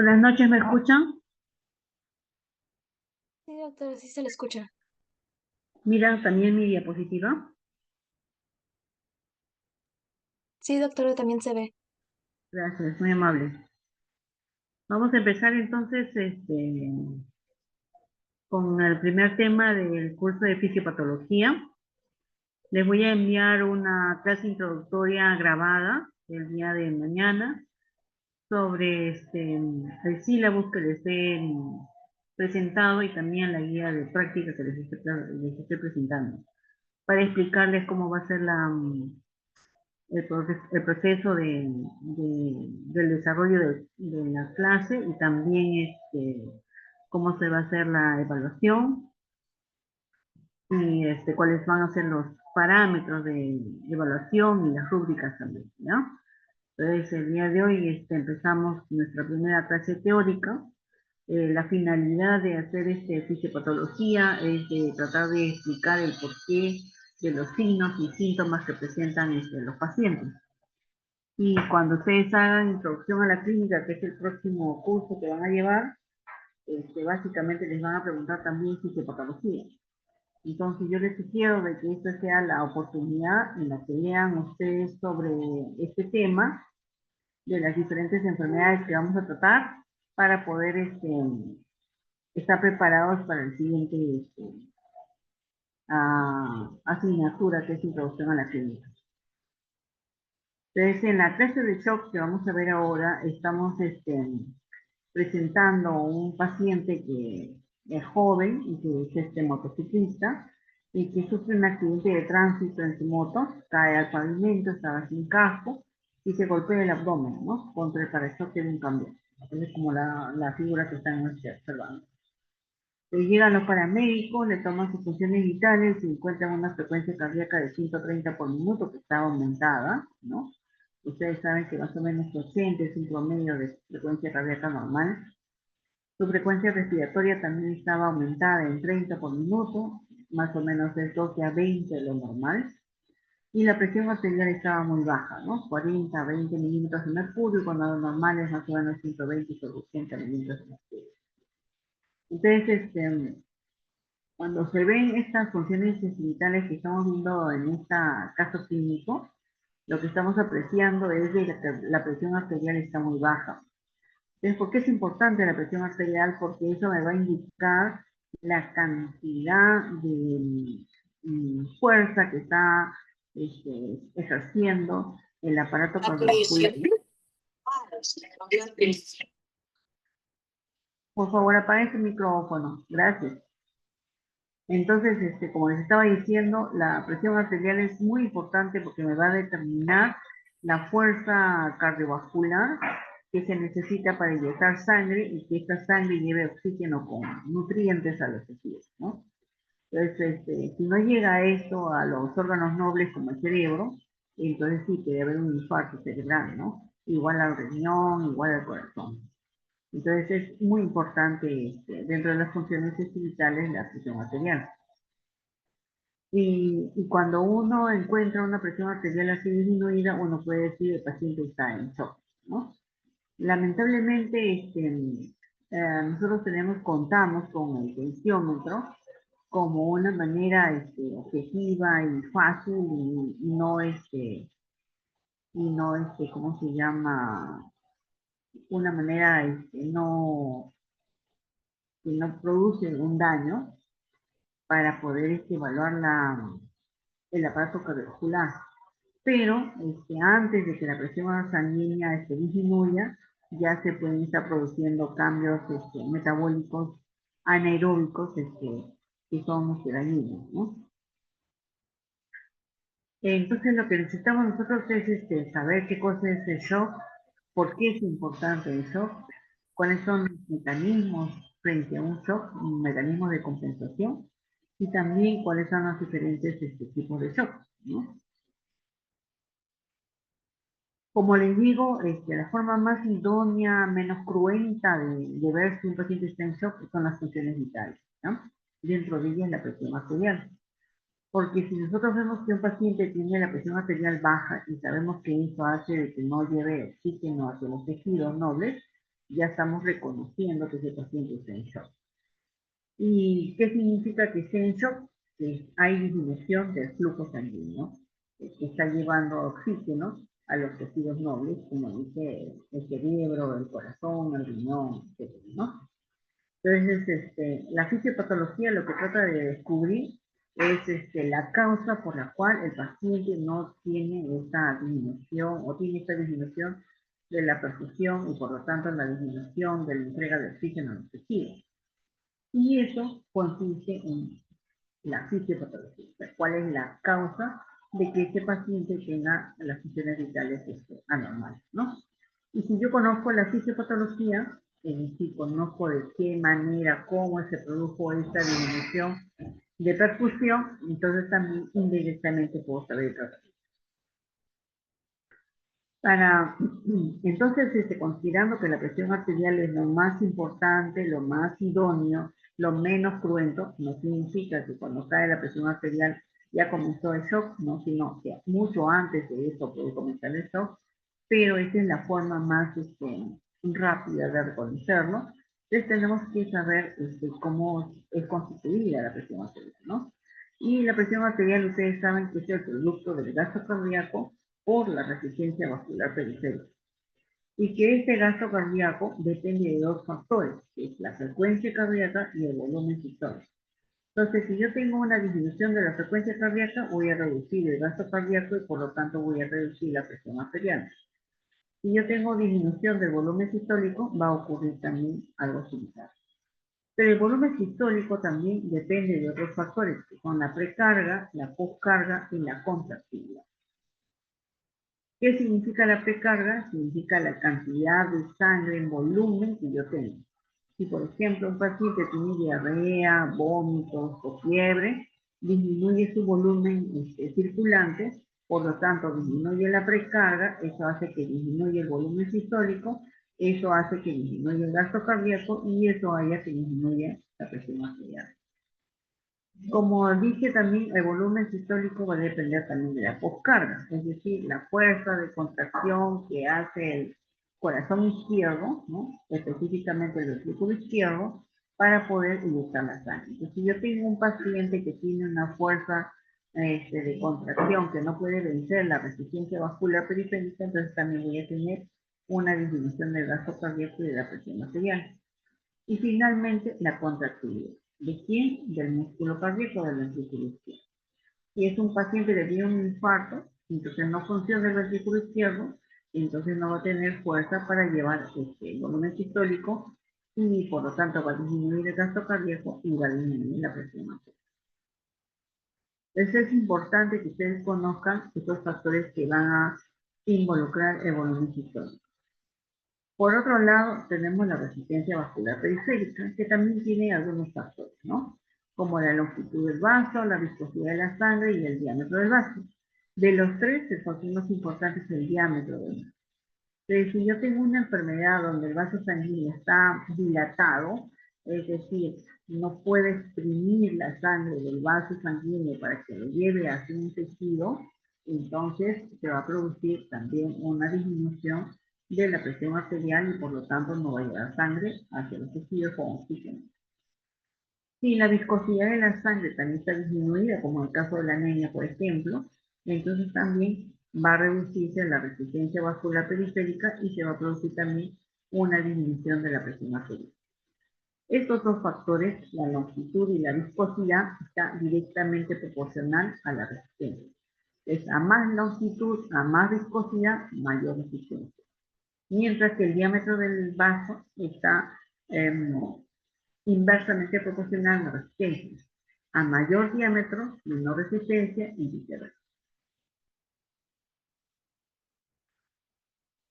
Buenas noches, ¿me escuchan? Sí, doctora, sí se le escucha. Mira también mi diapositiva. Sí, doctora, también se ve. Gracias, muy amable. Vamos a empezar entonces con el primer tema del curso de fisiopatología. Les voy a enviar una clase introductoria grabada el día de mañana sobre el sílabus que les he presentado y también la guía de práctica que les estoy presentando, para explicarles cómo va a ser el proceso del desarrollo de la clase y también cómo se va a hacer la evaluación y cuáles van a ser los parámetros de evaluación y las rúbricas también, ¿ya? Entonces, el día de hoy empezamos nuestra primera clase teórica. La finalidad de hacer fisiopatología es de tratar de explicar el porqué de los signos y síntomas que presentan los pacientes. Y cuando ustedes hagan introducción a la clínica, que es el próximo curso que van a llevar, básicamente les van a preguntar también fisiopatología. Entonces yo les sugiero de que esta sea la oportunidad en la que lean ustedes sobre este tema de las diferentes enfermedades que vamos a tratar para poder estar preparados para el siguiente asignatura, que es introducción a la clínica. Entonces, en la clase de shock que vamos a ver ahora, estamos presentando un paciente que es joven y que es motociclista y que sufre un accidente de tránsito en su moto, cae al pavimento, estaba sin casco y se golpea el abdomen, ¿no? Contra el parachoque de un camión. Es como la figura que están observando. Llegan los paramédicos, le toman sus funciones vitales y encuentran una frecuencia cardíaca de 130 por minuto que está aumentada, ¿no? Ustedes saben que más o menos 80 es un promedio de frecuencia cardíaca normal. Su frecuencia respiratoria también estaba aumentada en 30 por minuto, más o menos es 12 a 20 de lo normal. Y la presión arterial estaba muy baja, ¿no? 40 a 20 milímetros de mercurio, cuando lo normal es más o menos 120 sobre 80 milímetros de mercurio. Entonces, cuando se ven estas funciones vitales que estamos viendo en este caso clínico, lo que estamos apreciando es que la presión arterial está muy baja. Entonces, ¿por qué es importante la presión arterial? Porque eso me va a indicar la cantidad de fuerza que está ejerciendo el aparato cardiovascular. Por favor, apague su micrófono. Gracias. Entonces, como les estaba diciendo, la presión arterial es muy importante porque me va a determinar la fuerza cardiovascular que se necesita para inyectar sangre y que esta sangre lleve oxígeno con nutrientes a los tejidos, ¿no? Entonces, si no llega esto a los órganos nobles como el cerebro, entonces sí puede haber un infarto cerebral, ¿no? Igual al riñón, igual al corazón. Entonces es muy importante dentro de las funciones vitales la presión arterial. Y cuando uno encuentra una presión arterial así disminuida, uno puede decir que el paciente está en shock, ¿no? Lamentablemente, nosotros contamos con el tensiómetro como una manera objetiva y fácil y no, ¿cómo se llama? Una manera que no produce un daño para poder evaluar el aparato cardiovascular. Pero antes de que la presión sanguínea disminuya, ya se pueden estar produciendo cambios metabólicos anaeróbicos que son dañinos, ¿no? Entonces lo que necesitamos nosotros es saber qué cosa es el shock, por qué es importante el shock, cuáles son los mecanismos frente a un shock, mecanismos de compensación, y también cuáles son los diferentes tipos de shock, ¿no? Como les digo, la forma más idónea, menos cruenta de ver si un paciente está en shock son las funciones vitales, ¿no? Dentro de ellas la presión arterial. Porque si nosotros vemos que un paciente tiene la presión arterial baja y sabemos que eso hace de que no lleve oxígeno hacia los tejidos nobles, ya estamos reconociendo que ese paciente está en shock. ¿Y qué significa que esté en shock? Que hay disminución del flujo sanguíneo, que está llevando oxígeno a los tejidos nobles, como dice el cerebro, el corazón, el riñón, etc., ¿no? Entonces, la fisiopatología lo que trata de descubrir es la causa por la cual el paciente no tiene esta disminución o tiene esta disminución de la perfusión y por lo tanto la disminución de la entrega de oxígeno a los tejidos. Y eso consiste en la fisiopatología, o sea, cuál es la causa de que ese paciente tenga las funciones vitales anormales, ¿no? Y si yo conozco la fisiopatología, es decir, conozco de qué manera, cómo se produjo esta disminución de perfusión, entonces también indirectamente puedo saber el tratamiento. Entonces, considerando que la presión arterial es lo más importante, lo más idóneo, lo menos cruento, no significa que cuando cae la presión arterial ya comenzó el shock, no, sino que mucho antes de eso puede comenzar el shock, pero esa es la forma más rápida de reconocerlo. Entonces tenemos que saber cómo es constituida la presión arterial, ¿no? Y la presión arterial, ustedes saben que es el producto del gasto cardíaco por la resistencia vascular periférica. Y que este gasto cardíaco depende de dos factores, que es la frecuencia cardíaca y el volumen sistólico. Entonces, si yo tengo una disminución de la frecuencia cardíaca, voy a reducir el gasto cardíaco y por lo tanto voy a reducir la presión arterial. Si yo tengo disminución del volumen sistólico, va a ocurrir también algo similar. Pero el volumen sistólico también depende de otros factores, que son la precarga, la poscarga y la contractilidad. ¿Qué significa la precarga? Significa la cantidad de sangre en volumen que yo tengo. Si, por ejemplo, un paciente tiene diarrea, vómitos o fiebre, disminuye su volumen circulante, por lo tanto disminuye la precarga, eso hace que disminuya el volumen sistólico, eso hace que disminuya el gasto cardíaco y eso hace que disminuya la presión arterial. Como dije también, el volumen sistólico va a depender también de la poscarga, es decir, la fuerza de contracción que hace el corazón izquierdo, ¿no? Específicamente el ventrículo izquierdo, para poder inyectar la sangre. Entonces, si yo tengo un paciente que tiene una fuerza de contracción que no puede vencer la resistencia vascular periférica, entonces también voy a tener una disminución del gasto cardíaco y de la presión arterial. Y finalmente, la contractilidad. ¿De quién? Del músculo cardíaco del ventrículo izquierdo. Si es un paciente que tiene un infarto, entonces no funciona el ventrículo izquierdo, entonces no va a tener fuerza para llevar el volumen sistólico y por lo tanto va a disminuir el gasto cardíaco y va a disminuir la presión arterial. Entonces es importante que ustedes conozcan estos factores que van a involucrar el volumen sistólico. Por otro lado, tenemos la resistencia vascular periférica, que también tiene algunos factores, ¿no? Como la longitud del vaso, la viscosidad de la sangre y el diámetro del vaso. De los tres, el factor más importante es el diámetro del vaso. Entonces, si yo tengo una enfermedad donde el vaso sanguíneo está dilatado, es decir, no puede exprimir la sangre del vaso sanguíneo para que lo lleve hacia un tejido, entonces se va a producir también una disminución de la presión arterial y por lo tanto no va a llevar sangre hacia los tejidos con oxígeno. Si la viscosidad de la sangre también está disminuida, como en el caso de la anemia, por ejemplo, entonces también va a reducirse la resistencia vascular periférica y se va a producir también una disminución de la presión arterial. Estos dos factores, la longitud y la viscosidad, está directamente proporcional a la resistencia. Es a más longitud, a más viscosidad, mayor resistencia. Mientras que el diámetro del vaso está inversamente proporcional a la resistencia. A mayor diámetro, menor resistencia y viceversa.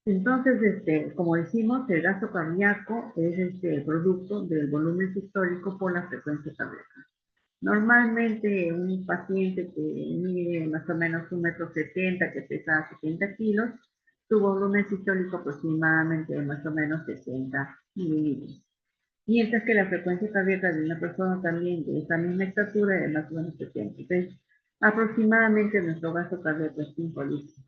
Entonces, como decimos, el gasto cardíaco es el producto del volumen sistólico por la frecuencia cardíaca. Normalmente un paciente que mide más o menos 1,70 m, que pesa 70 kilos, su volumen sistólico aproximadamente es más o menos 60 mililitros. Mientras que la frecuencia cardíaca de una persona también de esa misma estatura es más o menos 70. Entonces, aproximadamente nuestro gasto cardíaco es 5 litros.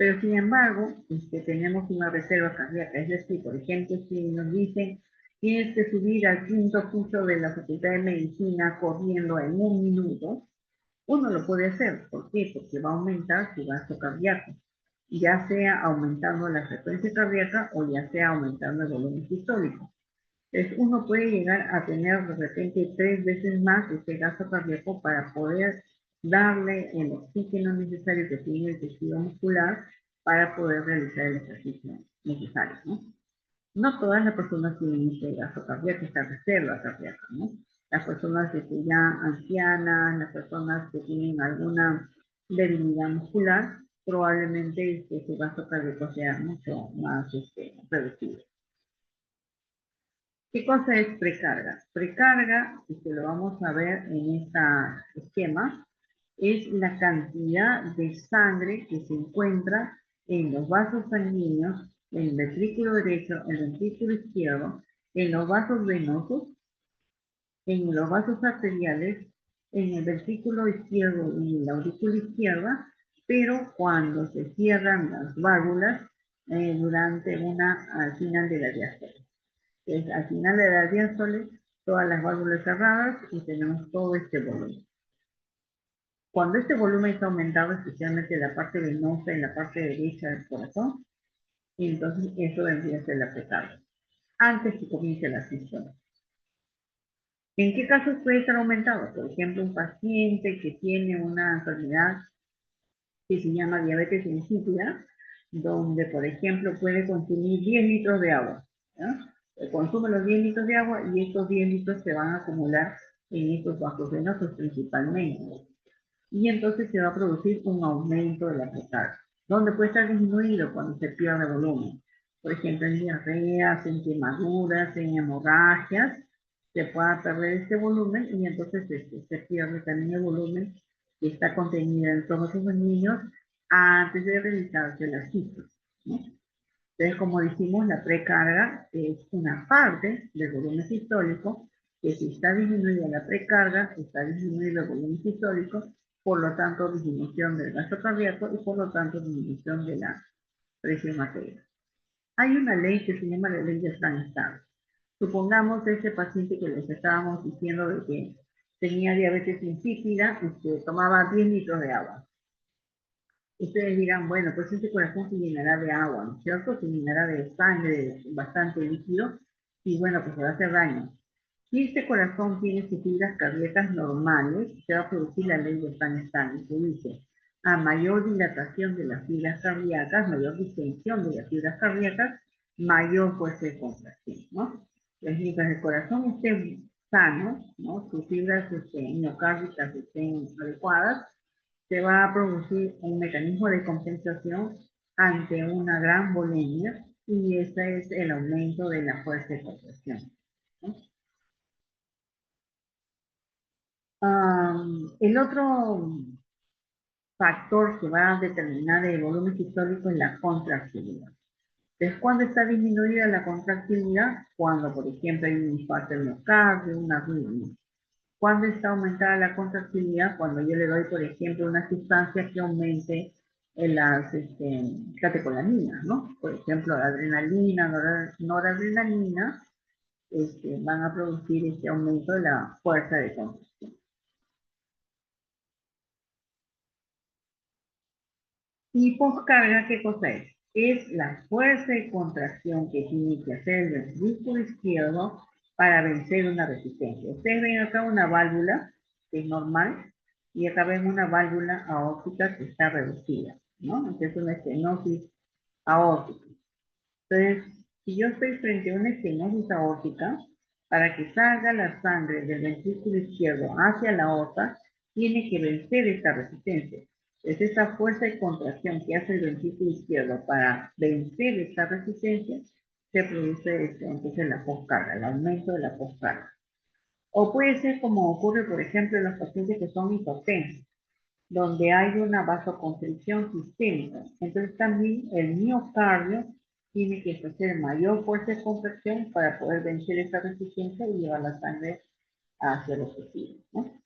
Pero sin embargo, tenemos una reserva cardíaca. Es decir, por ejemplo, si nos dicen tienes que subir al quinto piso de la Facultad de Medicina corriendo en 1 minuto, uno lo puede hacer. ¿Por qué? Porque va a aumentar su gasto cardíaco, ya sea aumentando la frecuencia cardíaca o ya sea aumentando el volumen sistólico. Entonces, uno puede llegar a tener de repente 3 veces más ese gasto cardíaco para poder darle el oxígeno necesario que tiene el tejido muscular para poder realizar el ejercicio necesario, ¿no? No todas las personas tienen este gasto cardíaco, esta reserva cardíaca, ¿no? Las personas ya ancianas, las personas que tienen alguna debilidad muscular, probablemente su gasto cardíaco sea mucho más reducido. ¿Qué cosa es precarga? Precarga, y que lo vamos a ver en este esquema, es la cantidad de sangre que se encuentra en los vasos sanguíneos, en el ventrículo derecho, en el ventrículo izquierdo, en los vasos venosos, en los vasos arteriales, en el ventrículo izquierdo y en la aurícula izquierda, pero cuando se cierran las válvulas durante al final de la diástole. Entonces, al final de la diástole, todas las válvulas cerradas y tenemos todo este volumen. Cuando este volumen está aumentado, especialmente en la parte venosa, en la parte derecha del corazón, entonces eso vendría a ser la precarga, antes que comience la sístole. ¿En qué casos puede estar aumentado? Por ejemplo, un paciente que tiene una enfermedad que se llama diabetes insípida, donde, por ejemplo, puede consumir 10 litros de agua. Consume los 10 litros de agua y estos 10 litros se van a acumular en estos vasos venosos principalmente. Y entonces se va a producir un aumento de la precarga, donde puede estar disminuido cuando se pierde volumen. Por ejemplo, en diarreas, en quemaduras, en hemorragias, se puede perder este volumen y entonces se pierde también el volumen que está contenido en todos los niños antes de realizarse la sístole, ¿no? Entonces, como dijimos, la precarga es una parte del volumen sistólico, que si está disminuida la precarga, está disminuido el volumen sistólico, por lo tanto disminución del gasto cardíaco y por lo tanto disminución de la presión arterial. Hay una ley que se llama la ley de Frank-Starr. Supongamos ese paciente que les estábamos diciendo de que tenía diabetes insípida y que tomaba 10 litros de agua. Ustedes dirán, bueno, pues ese corazón se llenará de agua, ¿no es cierto? Se llenará de sangre, bastante líquido, y bueno, pues se va a hacer daño. Si este corazón tiene sus fibras cardíacas normales, se va a producir la ley de Frank-Starr, que dice, a mayor dilatación de las fibras cardíacas, mayor distensión de las fibras cardíacas, mayor fuerza de contracción, ¿no? Entonces, mientras el corazón esté sano, ¿no? Sus fibras miocárdicas estén adecuadas, se va a producir un mecanismo de compensación ante una gran volemia y ese es el aumento de la fuerza de contracción, ¿no? El otro factor que va a determinar el volumen sistólico es la contractilidad. Entonces, ¿cuándo está disminuida la contractilidad? Cuando, por ejemplo, hay un infarto del miocardio, una arritmia. ¿Cuándo está aumentada la contractilidad? Cuando yo le doy, por ejemplo, una sustancia que aumente las catecolaminas, ¿no? Por ejemplo, la adrenalina, noradrenalina, van a producir este aumento de la fuerza de contracción. Y poscarga, ¿qué cosa es? Es la fuerza de contracción que tiene que hacer el ventrículo izquierdo para vencer una resistencia. Ustedes ven acá una válvula que es normal y acá ven una válvula aórtica que está reducida, ¿no? Entonces una estenosis aórtica. Entonces, si yo estoy frente a una estenosis aórtica, para que salga la sangre del ventrículo izquierdo hacia la aorta, tiene que vencer esta resistencia. Es esa fuerza de contracción que hace el ventrículo izquierdo para vencer esta resistencia, se produce entonces la poscarga, el aumento de la poscarga. O puede ser como ocurre, por ejemplo, en los pacientes que son hipotensos, donde hay una vasoconstricción sistémica. Entonces también el miocardio tiene que ejercer mayor fuerza de contracción para poder vencer esa resistencia y llevar la sangre hacia los tejidos, ¿no?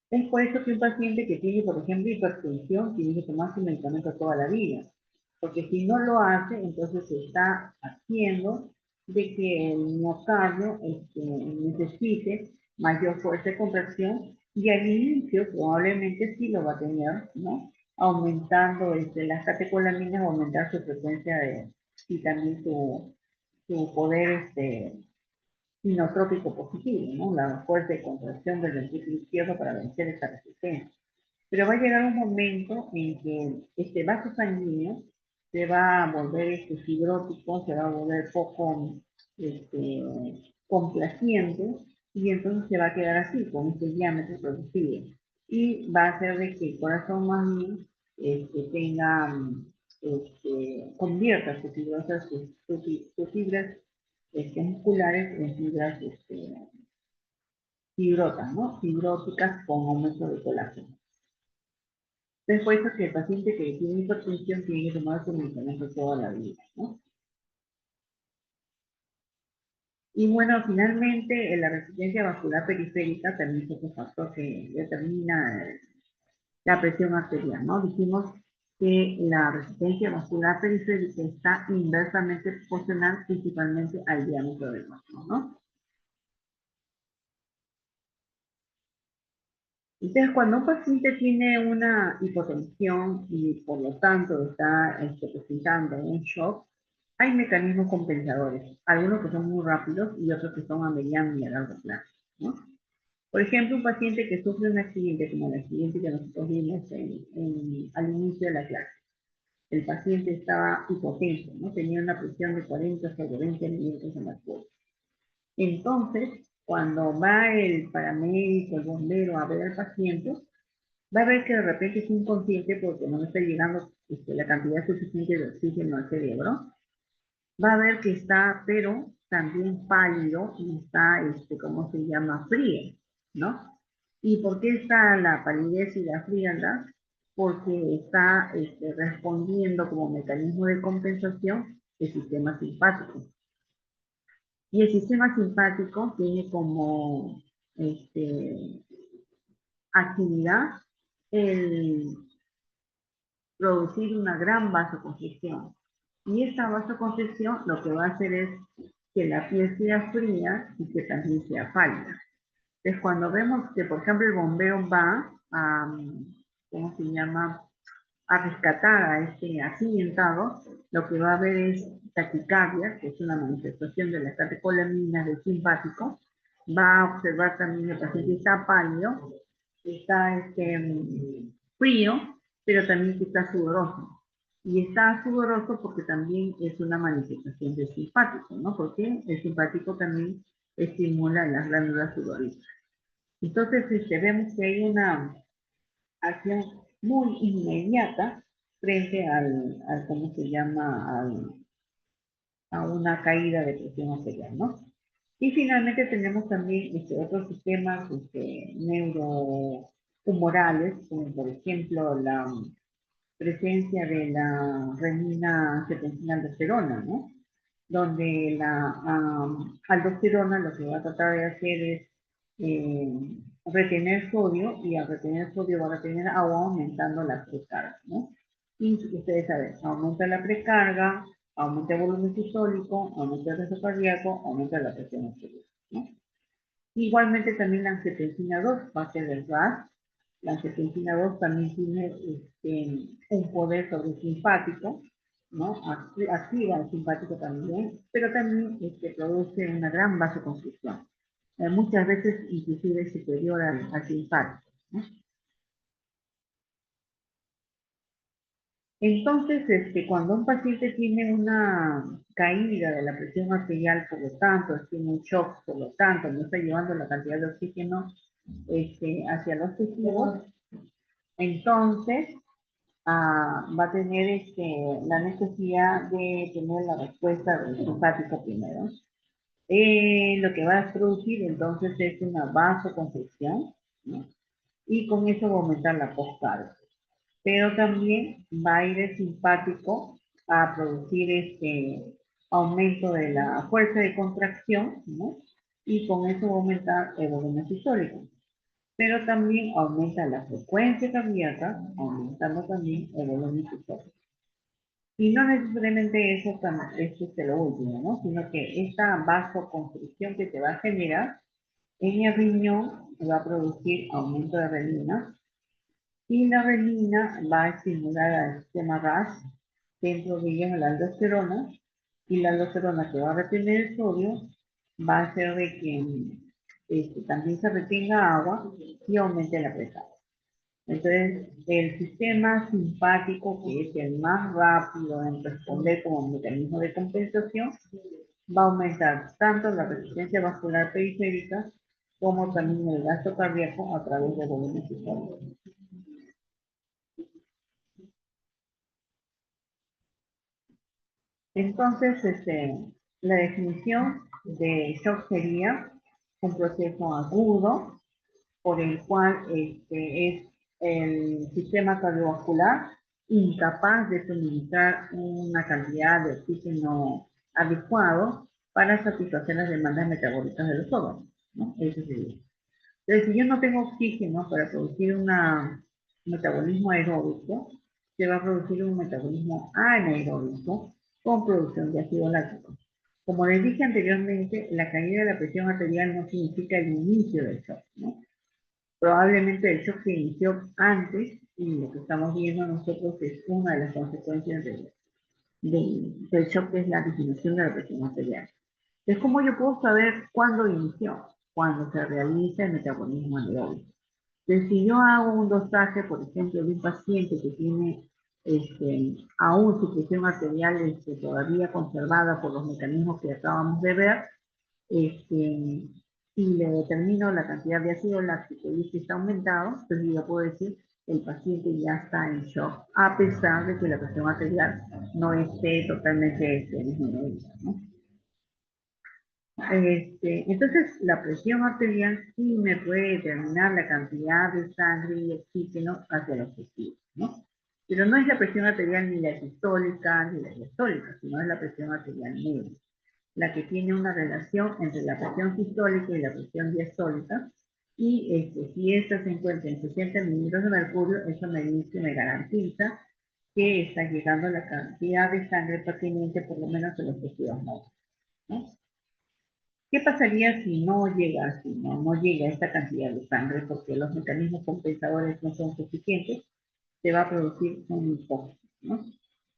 Es por eso que un paciente que tiene, por ejemplo, hipertensión, tiene que tomar su medicamento toda la vida. Porque si no lo hace, entonces se está haciendo de que el miocardio necesite mayor fuerza de contracción y al inicio probablemente sí lo va a tener, ¿no? Aumentando las catecolaminas, aumentar su frecuencia y también su poder inotrópico positivo, ¿no? La fuerza de contracción del ventrículo izquierdo para vencer esta resistencia. Pero va a llegar un momento en que este vaso sanguíneo se va a volver fibrótico, se va a volver poco este, complaciente y entonces se va a quedar así, con este diámetro producido. Y va a hacer de que el corazón más bien tenga, convierta sus fibrosas, sus fibras musculares en fibras fibrotas, ¿no? Fibróticas con aumento de colágeno. Después que el paciente que tiene hipertensión tiene que tomar su medicamento toda la vida, ¿no? Y bueno, finalmente la resistencia vascular periférica también es otro factor que determina la presión arterial, ¿no? Dijimos que la resistencia vascular periférica está inversamente proporcional principalmente al diámetro del vaso, ¿no? Entonces, cuando un paciente tiene una hipotensión y por lo tanto está presentando un shock, hay mecanismos compensadores, algunos que son muy rápidos y otros que son a mediano y a largo plazo, ¿no? Por ejemplo, un paciente que sufre un accidente, como el accidente que nosotros vimos al inicio de la clase. El paciente estaba hipotenso, ¿no? Tenía una presión de 40 sobre 20 milímetros en mercurio. Entonces, cuando va el paramédico, el bombero a ver al paciente, va a ver que de repente es inconsciente porque no está llegando la cantidad suficiente de oxígeno al cerebro. Va a ver que está, pero también pálido y está, ¿cómo se llama? Frío, ¿no? ¿Y por qué está la palidez y la frialdad? Porque está respondiendo como mecanismo de compensación el sistema simpático. Y el sistema simpático tiene como actividad el producir una gran vasoconstricción. Y esta vasoconstricción lo que va a hacer es que la piel sea fría y que también sea pálida. Entonces, cuando vemos que, por ejemplo, el bombero va a, ¿cómo se llama?, a rescatar a este accidentado, lo que va a ver es taquicardia, que es una manifestación de las catecolaminas del simpático. Va a observar también que el paciente está pálido, está frío, pero también que está sudoroso. Y está sudoroso porque también es una manifestación del simpático, ¿no? Porque el simpático también estimula las glándulas sudoríparas. Entonces, vemos que hay una acción muy inmediata frente ¿cómo se llama?, a una caída de presión arterial, ¿no? Y finalmente tenemos también otros sistemas neurohumorales, como por ejemplo la presencia de la renina angiotensina-aldosterona, ¿no? Donde la aldosterona lo que va a tratar de hacer es eh, retener sodio y al retener sodio va a retener agua aumentando la precarga, ¿no? Y ustedes saben, aumenta la precarga, aumenta el volumen sistólico, aumenta el riesgo cardíaco, aumenta la presión arterial, ¿no? Igualmente también la angiotensina 2 parte del RAS. La angiotensina 2 también tiene un poder sobre el simpático, ¿no? Activa el simpático también, pero también produce una gran vasoconstricción. Muchas veces inclusive superior al simpático, ¿no? Entonces, cuando un paciente tiene una caída de la presión arterial, por lo tanto, tiene un shock, por lo tanto, no está llevando la cantidad de oxígeno hacia los tejidos, entonces va a tener la necesidad de tener la respuesta del simpático primero. Lo que va a producir entonces es una vasoconstricción, ¿no? Y con eso va a aumentar la postcarga. Pero también va a ir el simpático a producir aumento de la fuerza de contracción, ¿no? Y con eso va a aumentar el volumen sistólico. pero también aumenta la frecuencia cardíaca, aumentando también el volumen sistólico. Y no necesariamente eso, eso es lo último, ¿no? Sino que esta vasoconstricción que te va a generar en el riñón va a producir aumento de renina, y la renina va a estimular al sistema RAS, dentro de ella la aldosterona, y la aldosterona que va a retener el sodio va a hacer de que también se retenga agua y aumente la presión. Entonces, el sistema simpático, que es el más rápido en responder como mecanismo de compensación, va a aumentar tanto la resistencia vascular periférica como también el gasto cardíaco a través de volumen sistólico. Entonces, la definición de shock sería un proceso agudo por el cual es el sistema cardiovascular incapaz de suministrar una cantidad de oxígeno adecuado para satisfacer las demandas metabólicas de los órganos, ¿no? Eso sería. Entonces, si yo no tengo oxígeno para producir un metabolismo aeróbico, se va a producir un metabolismo anaeróbico con producción de ácido láctico. Como les dije anteriormente, la caída de la presión arterial no significa el inicio del shock, ¿no? Probablemente el shock se inició antes y lo que estamos viendo nosotros es una de las consecuencias del shock, que es la disminución de la presión arterial. Es como yo puedo saber cuándo inició, cuando se realiza el metabolismo anaeróbico. Entonces, si yo hago un dosaje, por ejemplo, de un paciente que tiene aún su presión arterial todavía conservada por los mecanismos que acabamos de ver, y le determino la cantidad de ácido láctico y este está aumentado, entonces yo puedo decir el paciente ya está en shock, a pesar de que la presión arterial no esté totalmente disminuida, ¿no? Entonces, la presión arterial sí me puede determinar la cantidad de sangre y oxígeno hacia los tejidos, ¿no? Pero no es la presión arterial ni la sistólica ni la diastólica, sino es la presión arterial media, la que tiene una relación entre la presión sistólica y la presión diastólica, y si esta se encuentra en 60 mililitros de mercurio, eso me dice, me garantiza que está llegando la cantidad de sangre pertinente por lo menos a los tejidos nobles, ¿no? ¿Qué pasaría si no llega, no llega esta cantidad de sangre porque los mecanismos compensadores no son suficientes? Se va a producir una hipoxia, ¿no?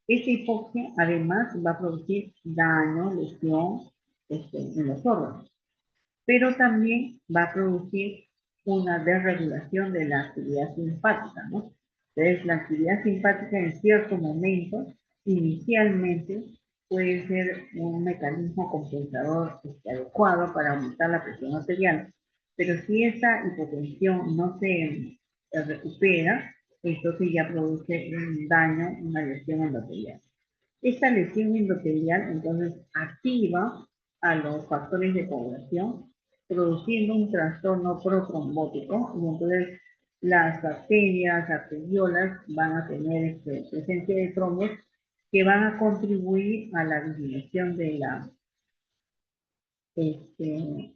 Esta hipoxia además va a producir daño, lesión en los órganos, pero también va a producir una desregulación de la actividad simpática, ¿no? Entonces, la actividad simpática en cierto momento, inicialmente, puede ser un mecanismo compensador adecuado para aumentar la presión arterial, pero si esa hipotensión no se recupera, entonces ya produce un daño, una lesión endotelial. Esta lesión endotelial entonces activa a los factores de coagulación, produciendo un trastorno protrombótico, y entonces las bacterias, arteriolas van a tener presencia de trombos que van a contribuir a la disminución de la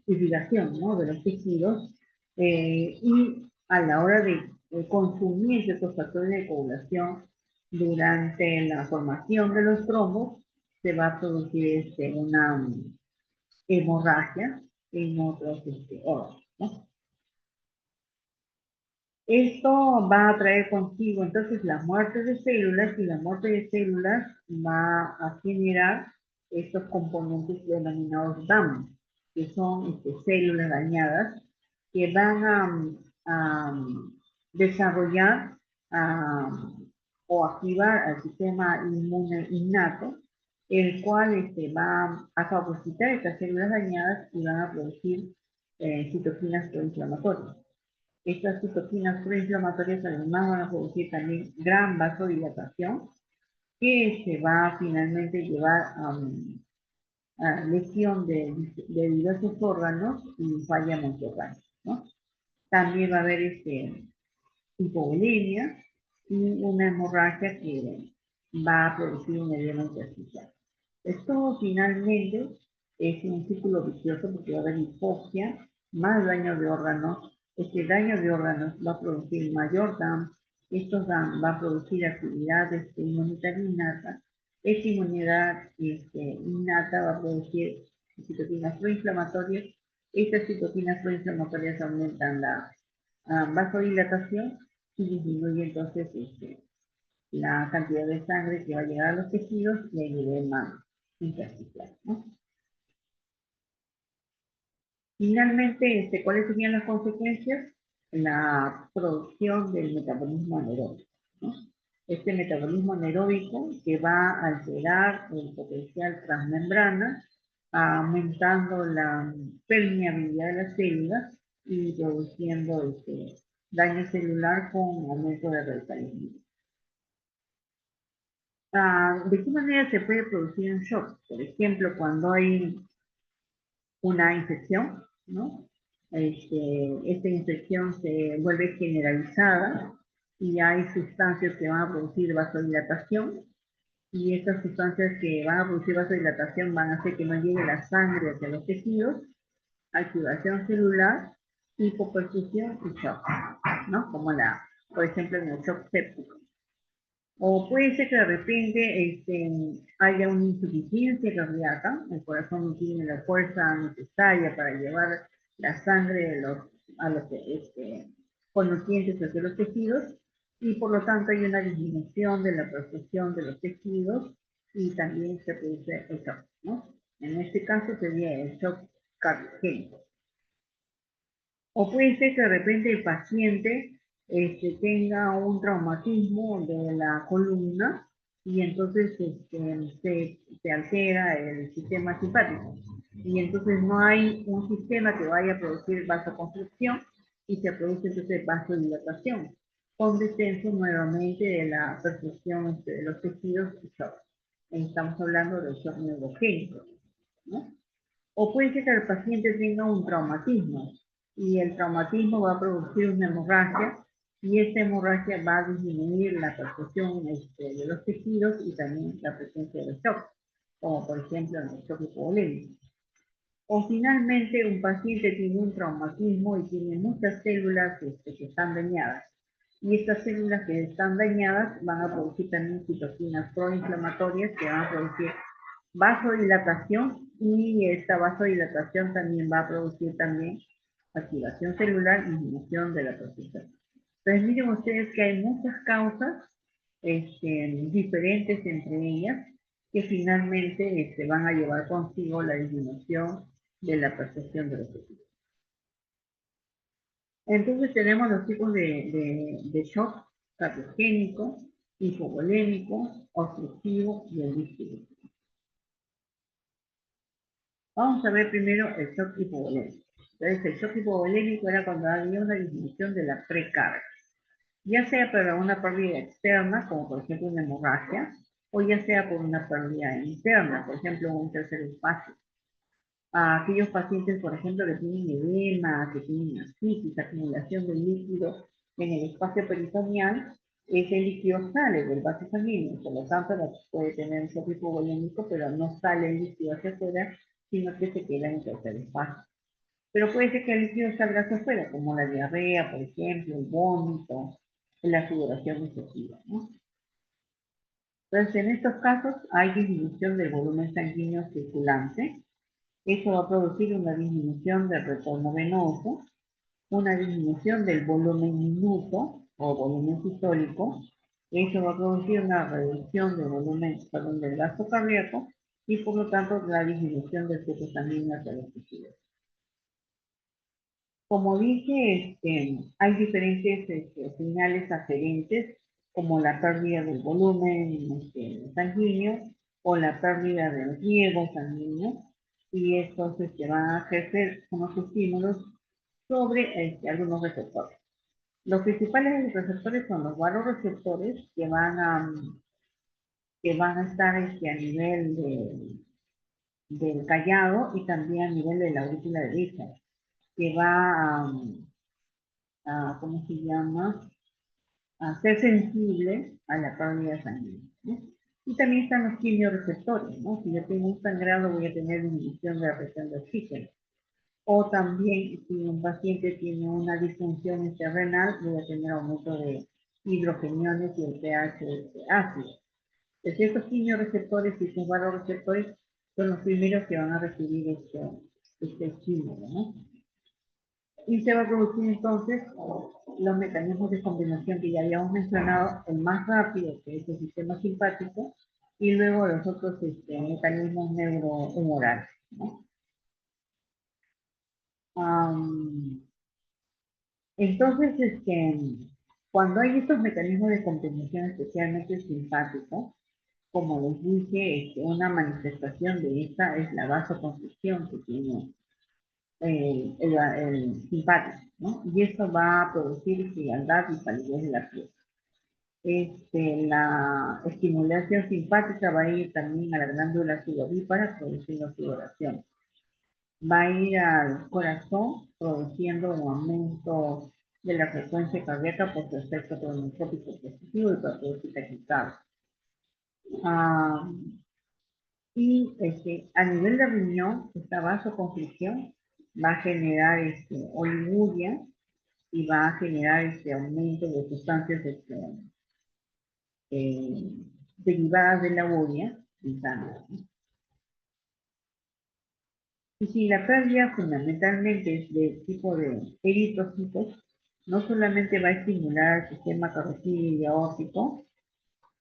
irrigación, ¿no?, de los tejidos, y a la hora de consumir estos factores de coagulación durante la formación de los trombos, se va a producir una hemorragia en otros órganos, ¿no? Esto va a traer consigo entonces la muerte de células, y la muerte de células va a generar estos componentes denominados DAM, que son células dañadas que van a desarrollar o activar al sistema inmune innato, el cual va a fagocitar estas células dañadas y van a producir citoquinas proinflamatorias. Estas citoquinas proinflamatorias además van a producir también gran vasodilatación, que se va a finalmente llevar a lesión de diversos órganos y falla multiorgánica, ¿no? También va a haber hipovolemia y una hemorragia que va a producir un edema intersticial. Esto finalmente es un círculo vicioso porque va a haber hipoxia, más daño de órganos, Este daño de órganos va a producir mayor DAM. Estos DAM va a producir actividad inmunitaria innata. Esta inmunidad innata va a producir citoquinas proinflamatorias. Estas citoquinas proinflamatorias aumentan la vasodilatación y disminuye entonces la cantidad de sangre que va a llegar a los tejidos y el edema intersticial, ¿no? Finalmente, ¿cuáles serían las consecuencias? La producción del metabolismo anaeróbico, ¿no? Este metabolismo anaeróbico que va a alterar el potencial transmembrana, aumentando la permeabilidad de las células y produciendo daño celular con aumento de radicalismo. ¿De qué manera se puede producir un shock? Por ejemplo, cuando hay una infección, ¿no? Esta infección se vuelve generalizada y hay sustancias que van a producir vasodilatación y estas sustancias que van a producir vasodilatación van a hacer que no llegue la sangre hacia los tejidos, activación celular, hipoperfusión y shock, ¿no? Como por ejemplo, en el shock séptico. O puede ser que de repente haya una insuficiencia cardíaca, el corazón no tiene la fuerza necesaria para llevar la sangre a los con nutrientes hacia los tejidos, y por lo tanto hay una disminución de la perfusión de los tejidos y también se produce el shock, ¿no? En este caso sería el shock cardiogénico. O puede ser que de repente el paciente tenga un traumatismo de la columna y entonces se altera el sistema simpático. Y entonces no hay un sistema que vaya a producir vasoconstricción y se produce entonces vasodilatación, con descenso nuevamente de la perfusión de los tejidos y shock. Estamos hablando del shock neurogénico, ¿no? O puede ser que el paciente tenga un traumatismo y el traumatismo va a producir una hemorragia y esta hemorragia va a disminuir la perfusión de los tejidos y también la presencia de shock, como por ejemplo en el shock hipovolémico. O finalmente un paciente tiene un traumatismo y tiene muchas células que están dañadas. Y estas células que están dañadas van a producir también citoquinas proinflamatorias que van a producir vasodilatación y esta vasodilatación también va a producir también activación celular y disminución de la perfusión. Entonces miren ustedes que hay muchas causas diferentes entre ellas que finalmente van a llevar consigo la disminución de la percepción de los tejidos. Entonces tenemos los tipos de shock: cardiogénico, hipovolémico, obstructivo y el distributivo. Vamos a ver primero el shock hipovolémico. Entonces el shock hipovolémico era cuando había una disminución de la precarga, ya sea por una pérdida externa, como por ejemplo una hemorragia, o ya sea por una pérdida interna, por ejemplo un tercer espacio. A aquellos pacientes, por ejemplo, que tienen edema, que tienen ascitis, acumulación de líquido en el espacio peritoneal, ese líquido sale del vaso sanguíneo, por lo tanto puede tener un shock hipovolémico, pero no sale el líquido hacia afuera, sino que se queda en el tercer espacio. Pero puede ser que el líquido salga hacia afuera, como la diarrea, por ejemplo, el vómito, la sudoración excesiva, ¿no? Entonces, en estos casos hay disminución del volumen sanguíneo circulante. Eso va a producir una disminución del retorno venoso, una disminución del volumen minuto o volumen sistólico. Eso va a producir una reducción del volumen, perdón, del gasto cardíaco y por lo tanto la disminución del flujo sanguíneo hacia los tejidos. Como dije, hay diferentes señales aferentes, como la pérdida del volumen sanguíneo o la pérdida del riego sanguíneo, y estos van a ejercer unos estímulos sobre algunos receptores. Los principales receptores son los vasoreceptores, que van a estar a nivel del callado y también a nivel de la aurícula derecha, que va ¿cómo se llama? A ser sensible a la pérdida sanguínea, ¿no? Y también están los quimioreceptores, ¿no? Si yo tengo un sangrado voy a tener disminución de la presión de oxígeno. O también, si un paciente tiene una disfunción renal, voy a tener aumento de hidrogeniones y el pH ácido. Entonces, estos quimioreceptores y estos varoreceptores son los primeros que van a recibir este estímulo, ¿no? Y se va a producir entonces los mecanismos de combinación que ya habíamos mencionado, el más rápido, que es el sistema simpático, y luego los otros mecanismos neurohumorales, ¿no? Entonces, cuando hay estos mecanismos de combinación especialmente simpáticos, como les dije, una manifestación de esta es la vasoconstricción que tiene el simpático, ¿no? Y esto va a producir frialdad y palidez de la piel. La estimulación simpática va a ir también a la glándula sudorípara produciendo sudoración. Va a ir al corazón produciendo un aumento de la frecuencia cardíaca por su efecto cronotrópico positivo y para producir taquicardia. Y a nivel de riñón, esta vasoconstricción va a generar oliguria y va a generar aumento de sustancias derivadas de la urea en sangre. Y si la pérdida fundamentalmente es de tipo de eritrocitos, no solamente va a estimular el sistema carotida y aórtico,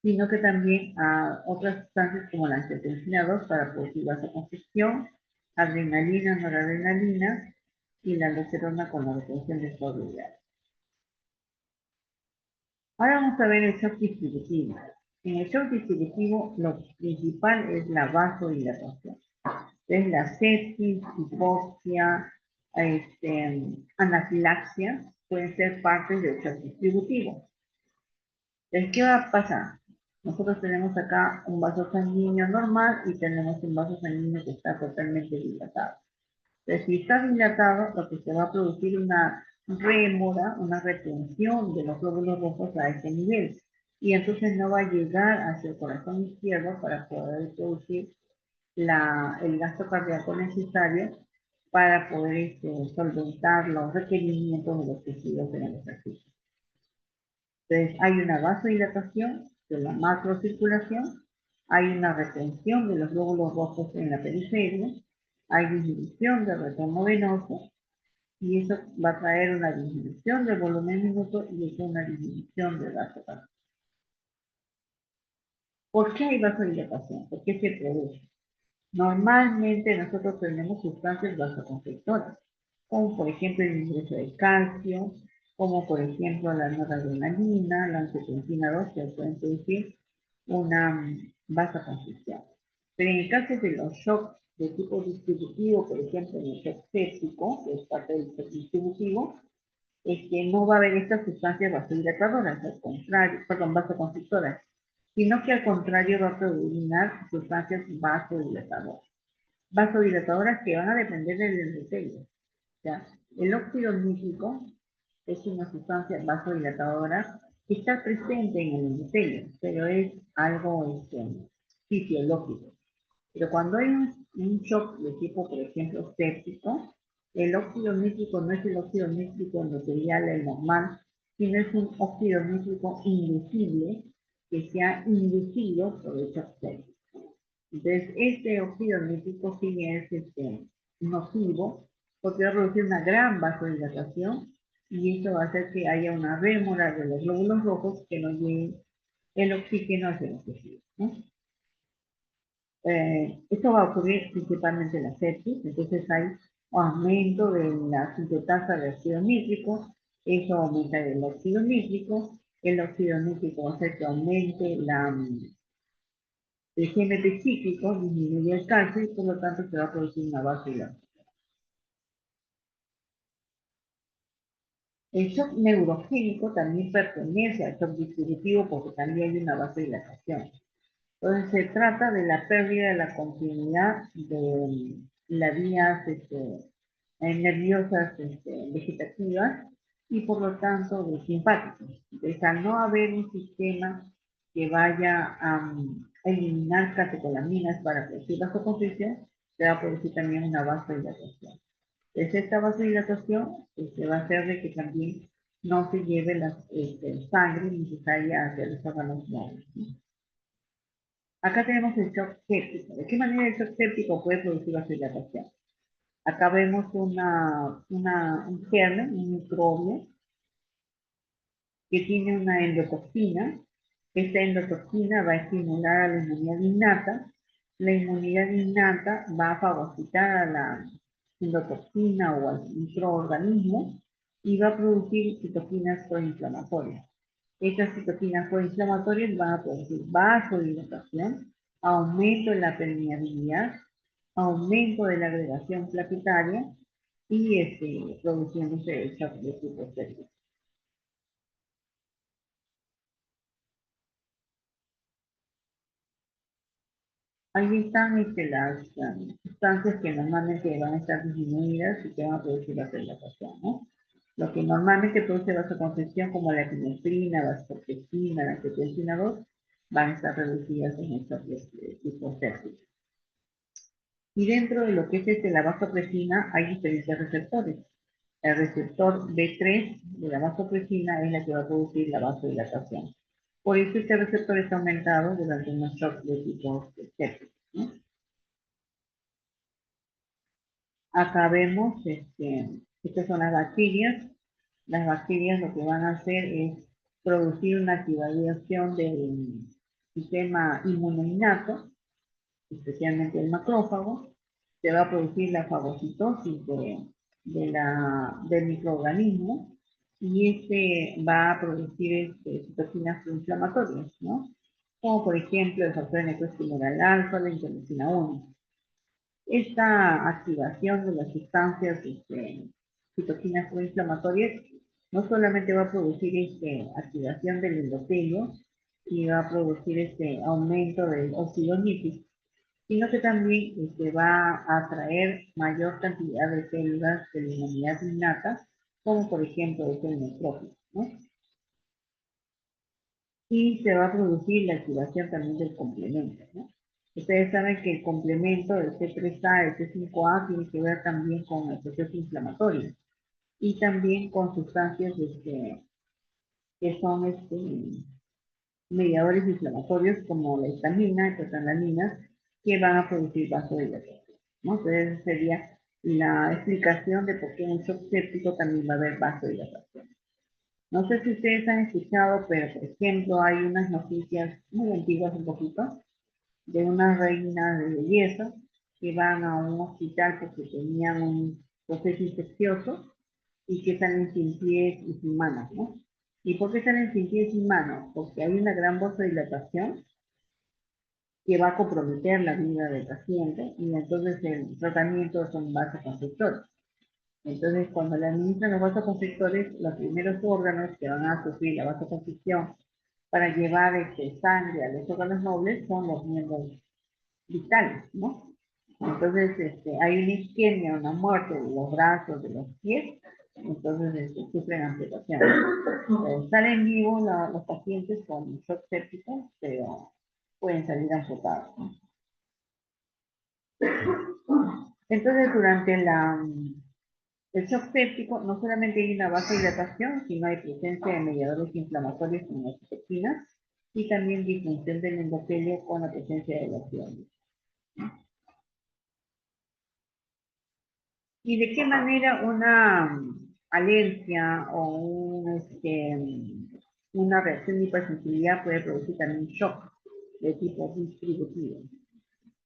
sino que también a otras sustancias como la angiotensina 2 para producir vasoconstricción, adrenalina, noradrenalina y la aldosterona con la retención de solubilidad. Ahora vamos a ver el shock distributivo. En el shock distributivo lo principal es la vasodilatación. Es la sepsis, hipoxia, anafilaxia, pueden ser partes del shock distributivo. Entonces, ¿qué va a pasar? Nosotros tenemos acá un vaso sanguíneo normal y tenemos un vaso sanguíneo que está totalmente dilatado. Entonces, si está dilatado, lo que se va a producir una rémora, una retención de los glóbulos rojos a ese nivel. Y entonces no va a llegar hacia el corazón izquierdo para poder producir el gasto cardíaco necesario para poder solventar los requerimientos de los tejidos en el ejercicio. Entonces, hay una vasodilatación de la macrocirculación, hay una retención de los glóbulos rojos en la periferia, hay disminución del retorno venoso, y eso va a traer una disminución del volumen minuto y eso una disminución del gasto cardíaco. ¿Por qué hay vasodilatación? ¿Por qué se produce? Normalmente nosotros tenemos sustancias vasoconstrictoras, como por ejemplo el ingreso de calcio, como por ejemplo la noradrenalina, la angiotensina 2, que pueden producir una vasoconstricción. Pero en el caso de los shocks de tipo distributivo, por ejemplo en el shock séptico, que es parte del shock distributivo, es que no va a haber estas sustancias vasodilatadoras, al contrario, perdón, vasoconstrictoras, sino que al contrario va a producir sustancias vasodilatadoras. Vasodilatadoras que van a depender del endotelio. O sea, el óxido nítrico es una sustancia vasodilatadora que está presente en el endotelio, pero es algo fisiológico. Pero cuando hay un shock de tipo, por ejemplo, séptico, el óxido nítrico no es el óxido nítrico endotelial, el normal, sino es un óxido nítrico inducible que se ha inducido por el shock séptico. Entonces, este óxido nítrico sí es nocivo porque va a producir una gran vasodilatación y eso va a hacer que haya una rémora de los glóbulos rojos que no lleven el oxígeno hacia los tejidos, ¿no? Esto va a ocurrir principalmente en la sepsis, entonces hay un aumento de la sintetasa de óxido nítrico, eso aumenta el óxido nítrico va a hacer que aumente el GMP cíclico, disminuye el calcio y por lo tanto se va a producir una vasodilatación. El shock neurogénico también pertenece al shock distributivo porque también hay una vasodilatación. Entonces se trata de la pérdida de la continuidad de las vías nerviosas vegetativas y por lo tanto de simpáticos. Entonces al no haber un sistema que vaya a eliminar catecolaminas para producir vasoconstricción, se va a producir también una vasodilatación. Entonces, esta vasodilatación se va a hacer de que también no se lleve la sangre necesaria hacia los órganos nobles, ¿no? Acá tenemos el shock séptico. ¿De qué manera el shock séptico puede producir vasodilatación? Acá vemos un germen, un microbio, que tiene una endotoxina. Esta endotoxina va a estimular a la inmunidad innata. La inmunidad innata va a fagocitar a la endotoxina o al microorganismo y va a producir citoquinas proinflamatorias. Estas citoquinas proinflamatorias van a producir vasodilatación, aumento de la permeabilidad, aumento de la agregación plaquetaria y produciéndose el shock de tipo séptico. Ahí están las sustancias que normalmente van a estar disminuidas y que van a producir vasodilatación, ¿no? Lo que normalmente produce vasoconstricción, como la epinefrina, vasopresina, la angiotensina 2, van a estar reducidas en estos tipos sépticos. Y dentro de lo que es la vasopresina hay diferentes receptores. El receptor B3 de la vasopresina es la que va a producir la vasodilatación. Por eso este receptor está aumentado durante un shock de tipo séptico, ¿no? Acá vemos, estas son las bacterias. Las bacterias lo que van a hacer es producir una activación del sistema inmunoinnato, especialmente el macrófago. Se va a producir la fagocitosis del microorganismo y va a producir citoquinas inflamatorias, ¿no? Como por ejemplo el factor necroestimular alfa, la interleucina 1. Esta activación de las sustancias citoquinas proinflamatorias no solamente va a producir activación del endotelio y va a producir aumento del óxido nítrico, sino que también va a atraer mayor cantidad de células de la inmunidad innata, como por ejemplo el neutrófilo, ¿no? Y se va a producir la activación también del complemento, ¿no? Ustedes saben que el complemento del C3A, el C5A, tiene que ver también con el proceso inflamatorio y también con sustancias que son mediadores inflamatorios como la histamina y prostaglandinas que van a producir vasodilatación, ¿no? Entonces esa sería la explicación de por qué en un shock séptico también va a haber vasodilatación. No sé si ustedes han escuchado, pero por ejemplo hay unas noticias muy antiguas un poquito, de una reina de belleza que van a un hospital porque tenían un proceso infeccioso y que salen sin pies y sin manos, ¿no? ¿Y por qué salen sin pies y sin manos? Porque hay una gran vasodilatación que va a comprometer la vida del paciente y entonces el tratamiento son vasoconstrictores. Entonces, cuando le administran los vasoconstrictores, los primeros órganos que van a sufrir la vasoconstricción para llevar sangre a los órganos nobles son los miembros vitales, ¿no? Entonces, hay una isquemia, una muerte de los brazos, de los pies, entonces sufren amputación. Salen vivos los pacientes con shock séptico, pero pueden salir amputados, ¿no? Entonces, durante el shock séptico no solamente hay una vasodilatación, sino hay presencia de mediadores inflamatorios como las citoquinas y también disfunción del endotelio con la presencia de los iones. ¿Y de qué manera una alergia o una reacción de hipersensibilidad puede producir también shock de tipo distributivo?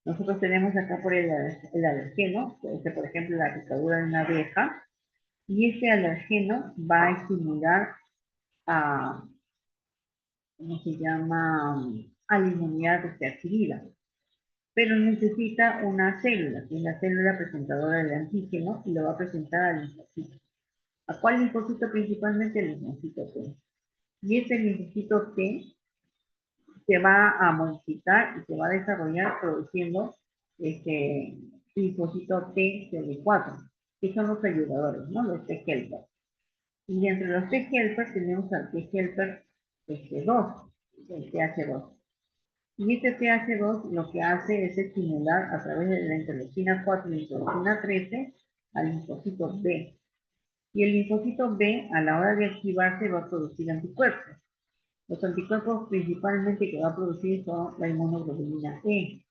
Nosotros tenemos acá por el alergeno, puede ser por ejemplo la picadura de una abeja, y ese alergeno va a estimular a, ¿cómo se llama?, a la inmunidad adquirida. Pero necesita una célula, que es la célula presentadora del antígeno, y lo va a presentar al linfocito. ¿A cuál linfocito? Principalmente el linfocito T. Y ese linfocito T se va a modificar y se va a desarrollar produciendo linfocito T CD4, que son los ayudadores, ¿no? Los T helper. Y entre los T helper tenemos al T helper 2, el TH2. Y este TH2 lo que hace es estimular a través de la interleucina 4 y la interleucina 13 al linfocito B. Y el linfocito B, a la hora de activarse, va a producir anticuerpos. Los anticuerpos principalmente que va a producir son la inmunoglobulina E.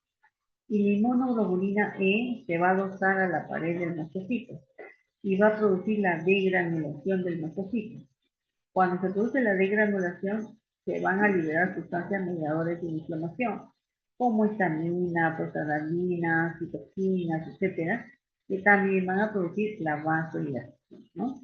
Y la inmunoglobulina E se va a adosar a la pared del mastocito y va a producir la degranulación del mastocito. Cuando se produce la degranulación, se van a liberar sustancias mediadoras de inflamación, como histamina, prostaglandina, citoquinas, etcétera, que también van a producir la vasodilatación, ¿no?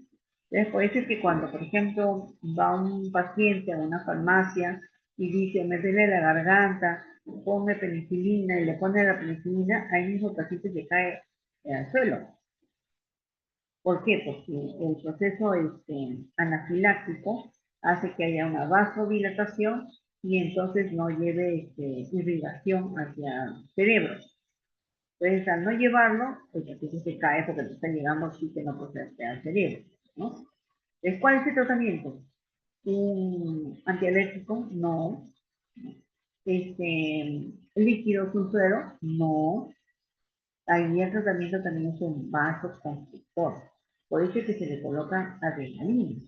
Entonces, por eso es que cuando, por ejemplo, va un paciente a una farmacia y dice, me duele la garganta, ponme penicilina y le pone la penicilina, ahí mismo el paciente se cae al suelo. ¿Por qué? Porque el proceso anafiláctico hace que haya una vasodilatación y entonces no lleve irrigación hacia el cerebro. Entonces, al no llevarlo, el paciente se cae porque le está llegando oxígeno procedente al cerebro, ¿no? Entonces, ¿cuál es el tratamiento? ¿Un antialérgico? No. ¿Líquido con suero? No. Ahí el tratamiento también es un vasoconstrictor. Por eso es que se le coloca adrenalina.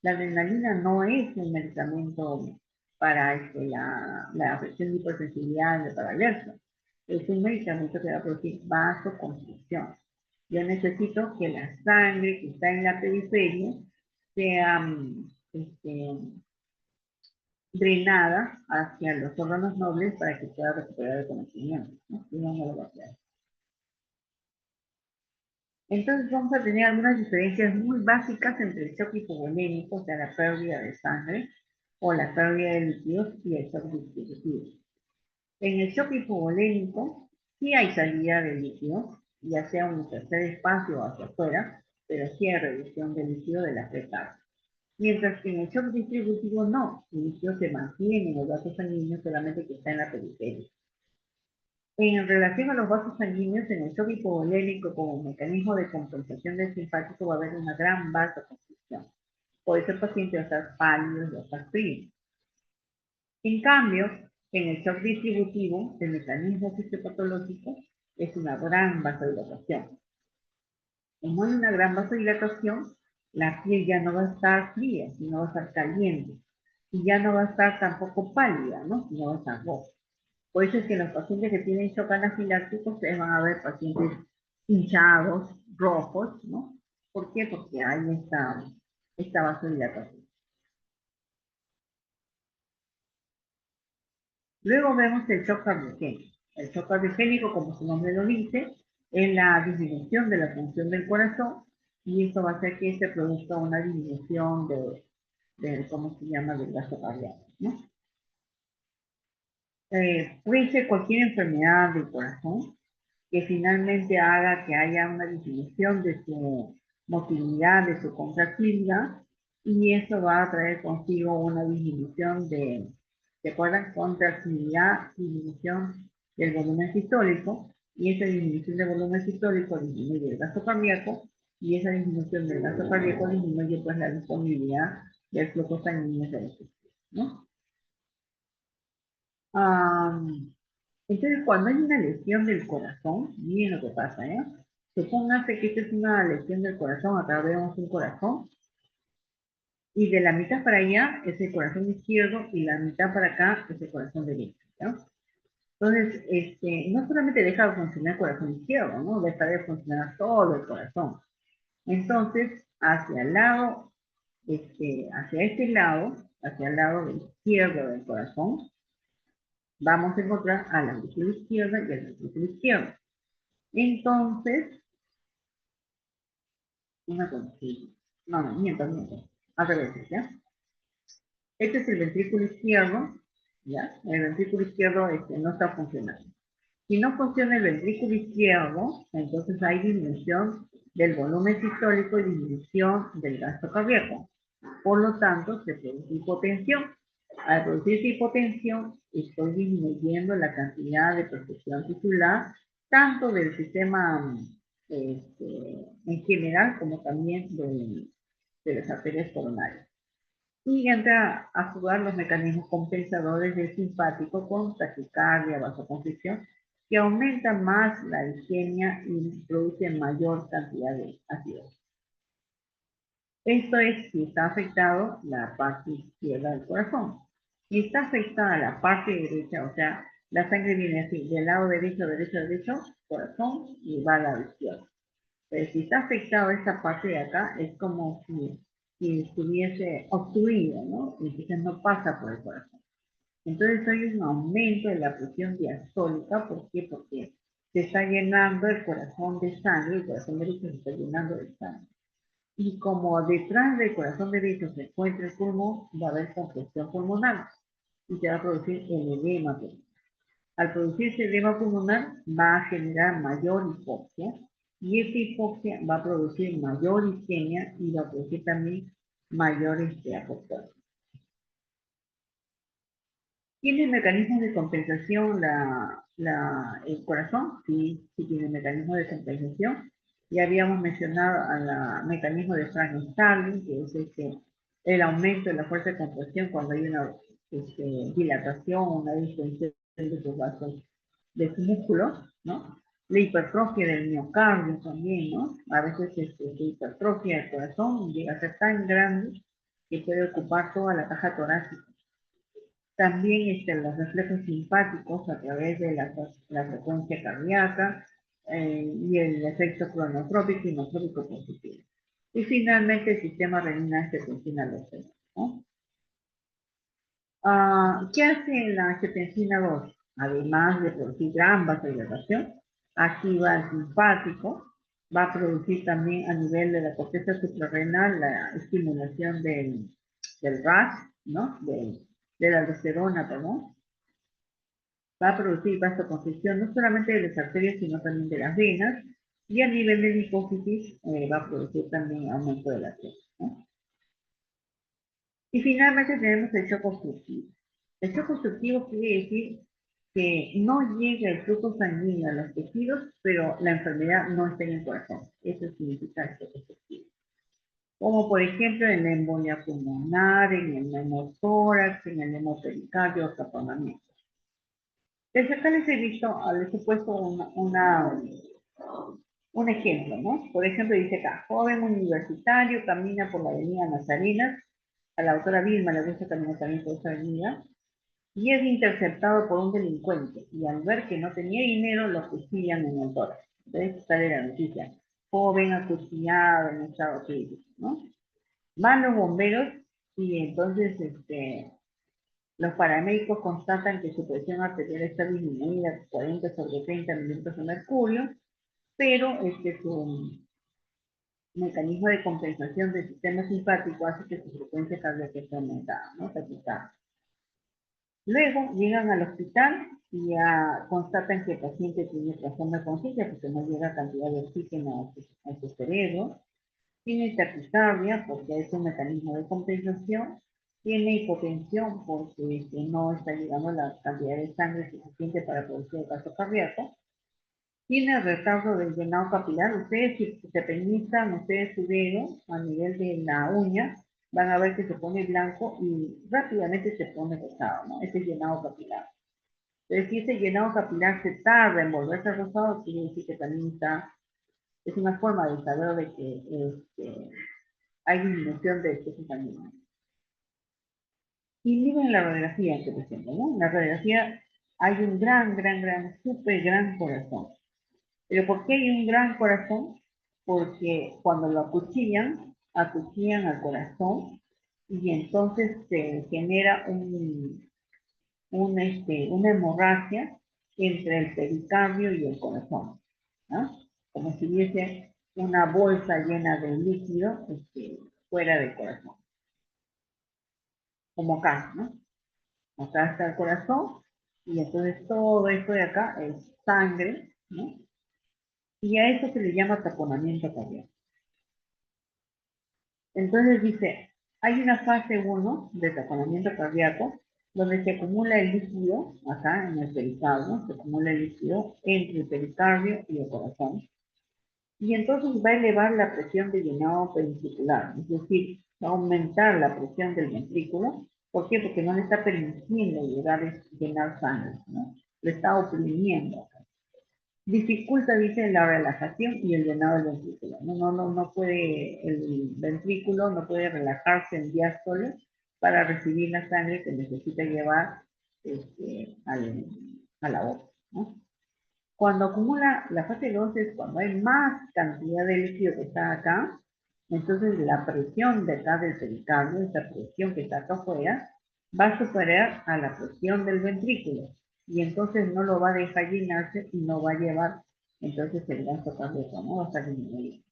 La adrenalina no es un medicamento para la afección de hipersensibilidad, para alergia. Es un medicamento que va a producir vasoconstricción. Yo necesito que la sangre que está en la periferia sea drenada hacia los órganos nobles para que pueda recuperar el conocimiento, ¿no? Si no, no lo va a hacer. Entonces vamos a tener algunas diferencias muy básicas entre el shock hipovolémico, o sea, la pérdida de sangre, o la pérdida de líquidos, y el shock distributivo. En el shock hipovolémico sí hay salida de líquidos, ya sea un tercer espacio hacia afuera, pero sí hay reducción de líquido de la fetal. Mientras que en el shock distributivo no, el líquido se mantiene en los vasos sanguíneos, solamente que está en la periferia. En relación a los vasos sanguíneos, en el shock hipovolémico como mecanismo de compensación del simpático va a haber una gran vasoconstricción. Por eso el paciente va a estar pálido y va a estar frío. En cambio, en el shock distributivo, el mecanismo fisiopatológico es una gran vasodilatación. Como hay una gran vasodilatación, la piel ya no va a estar fría, sino va a estar caliente. Y ya no va a estar tampoco pálida, ¿no? Sino va a estar roja. Por eso es que los pacientes que tienen shock anafiláctico, ustedes van a ver pacientes hinchados, rojos, ¿no? ¿Por qué? Porque hay esta vasodilatación. Luego vemos el shock cardiogénico. El shock cardiogénico, como su nombre lo dice, es la disminución de la función del corazón y eso va a hacer que se produzca una disminución ¿cómo se llama?, del gasto cardíaco, ¿no? Puede ser cualquier enfermedad del corazón que finalmente haga que haya una disminución de su motilidad, de su contractilidad, y eso va a traer consigo una disminución ¿se acuerdan? Contractilidad, disminución del volumen sistólico, y esa disminución del volumen sistólico disminuye el gasto cardíaco, y esa disminución del gasto cardíaco disminuye pues la disponibilidad del flujo sanguíneo del sistema, ¿no? Entonces, cuando hay una lesión del corazón, miren lo que pasa, ¿eh? Supóngase que esta es una lesión del corazón, acá vemos un corazón, y de la mitad para allá es el corazón izquierdo, y la mitad para acá es el corazón derecho, ¿no? Entonces, no solamente deja de funcionar el corazón izquierdo, ¿no? Deja de funcionar todo el corazón. Entonces, hacia el lado, hacia el lado izquierdo del corazón, vamos a encontrar a la ventrícula izquierda y al ventrículo izquierdo. Entonces, una conchilla. No, miento. Al revés, ¿ya? Este es el ventrículo izquierdo, ¿ya? El ventrículo izquierdo no está funcionando. Si no funciona el ventrículo izquierdo, entonces hay disminución del volumen sistólico y disminución del gasto cardíaco. Por lo tanto, se produce hipotensión. Al producirse hipotensión, estoy disminuyendo la cantidad de perfusión tisular, tanto del sistema en general como también de las arterias coronarias. Y entra a jugar los mecanismos compensadores del simpático con taquicardia, vasoconstricción que aumenta más la isquemia y produce mayor cantidad de ácido. Esto es si está afectado la parte izquierda del corazón. Si está afectada la parte derecha, o sea, la sangre viene así, del lado derecho, derecho, derecho, corazón, y va al lado izquierdo. Pero si está afectado esta parte de acá, es como si estuviese obstruido, ¿no? Entonces no pasa por el corazón. Entonces hay un aumento de la presión diastólica. ¿Por qué? Porque se está llenando el corazón de sangre, el corazón derecho se está llenando de sangre. Y como detrás del corazón derecho se encuentra el pulmón, va a haber congestión pulmonar y se va a producir el edema pulmonar. Al producirse edema pulmonar va a generar mayor hipoxia y esta hipoxia va a producir mayor isquemia y va a producir también mayor apoptosis. ¿Tiene mecanismos de compensación el corazón? Sí, sí tiene mecanismos de compensación. Ya habíamos mencionado al mecanismo de Frank-Starling, que es el aumento de la fuerza de contracción cuando hay una dilatación, una distensión de sus vasos, de sus músculos, ¿no? La hipertrofia del miocardio también, ¿no? A veces esta hipertrofia del corazón llega a ser tan grande que puede ocupar toda la caja torácica. También los reflejos simpáticos a través de la frecuencia cardíaca y el efecto cronotrópico y inotrópico positivo. Y finalmente el sistema renina-angiotensina lógica, ¿no? ¿Qué hace la angiotensina 2? Además de producir gran vasodilatación, activa el simpático, va a producir también a nivel de la corteza suprarrenal la estimulación del RAS, ¿no? De la aldosterona, perdón. Va a producir vasoconstricción no solamente de las arterias, sino también de las venas, y a nivel de la hipófisis va a producir también aumento de la presión, ¿no? Y finalmente tenemos el shock obstructivo. El shock obstructivo quiere decir que no llega el flujo sanguíneo a los tejidos, pero la enfermedad no está en el corazón. Eso significa el shock obstructivo. Como por ejemplo en la embolia pulmonar, en el neumotórax, en el hemopericardio o taponamiento. Desde acá les he puesto un ejemplo, ¿no? Por ejemplo, dice acá, joven universitario camina por la avenida Nazarenas, a la autora Vilma le gusta caminar también por esa avenida, y es interceptado por un delincuente, y al ver que no tenía dinero, lo cuchillan en el tórax. Entonces sale la noticia, joven acuchillado en estado crítico, ¿no? Van los bomberos, y entonces los paramédicos constatan que su presión arterial está disminuida 40/30 mm de mercurio, pero su mecanismo de compensación del sistema simpático hace que su frecuencia cardíaca esté aumentada, ¿no? Luego llegan al hospital y ya constatan que el paciente tiene trastorno de conciencia porque no llega cantidad de oxígeno a su cerebro, tiene taquicardia porque es un mecanismo de compensación, tiene hipotensión porque no está llegando la cantidad de sangre suficiente para producir el gasto cardíaco, tiene retardo del llenado capilar. Ustedes si se pellizcan ustedes su dedo a nivel de la uña, van a ver que se pone blanco y rápidamente se pone rosado, ¿no? Ese es llenado capilar. Pero si ese llenado capilar se tarda en volverse rosado, quiere decir que también es una forma de saber de que hay disminución de especies sanguíneas. Y miren la radiografía que presenta, ¿no? En la radiografía hay un súper gran corazón. ¿Pero por qué hay un gran corazón? Porque cuando lo acuchillan al corazón y entonces se genera una hemorragia entre el pericardio y el corazón, ¿no? Como si hubiese una bolsa llena de líquido fuera del corazón. Como acá, ¿no? Acá está el corazón y entonces todo esto de acá es sangre, ¿no? Y a eso se le llama taponamiento cardíaco. Entonces dice, hay una fase 1 de taponamiento cardíaco donde se acumula el líquido, acá en el pericardio, se acumula el líquido entre el pericardio y el corazón. Y entonces va a elevar la presión de llenado ventricular, es decir, va a aumentar la presión del ventrículo. ¿Por qué? Porque no le está permitiendo llenar sangre, ¿no? Le está oprimiendo. Dificulta, dice, la relajación y el llenado del ventrículo. No puede, el ventrículo no puede relajarse en diástole para recibir la sangre que necesita llevar a la boca, ¿no? Cuando acumula la fase 2 es cuando hay más cantidad de líquido que está acá, entonces la presión de acá del pericardio, esa presión que está acá afuera, va a superar a la presión del ventrículo y entonces no lo va a dejar llenarse y no va a llevar entonces el gasto cardíaco, ¿no? Va a estar disminuido.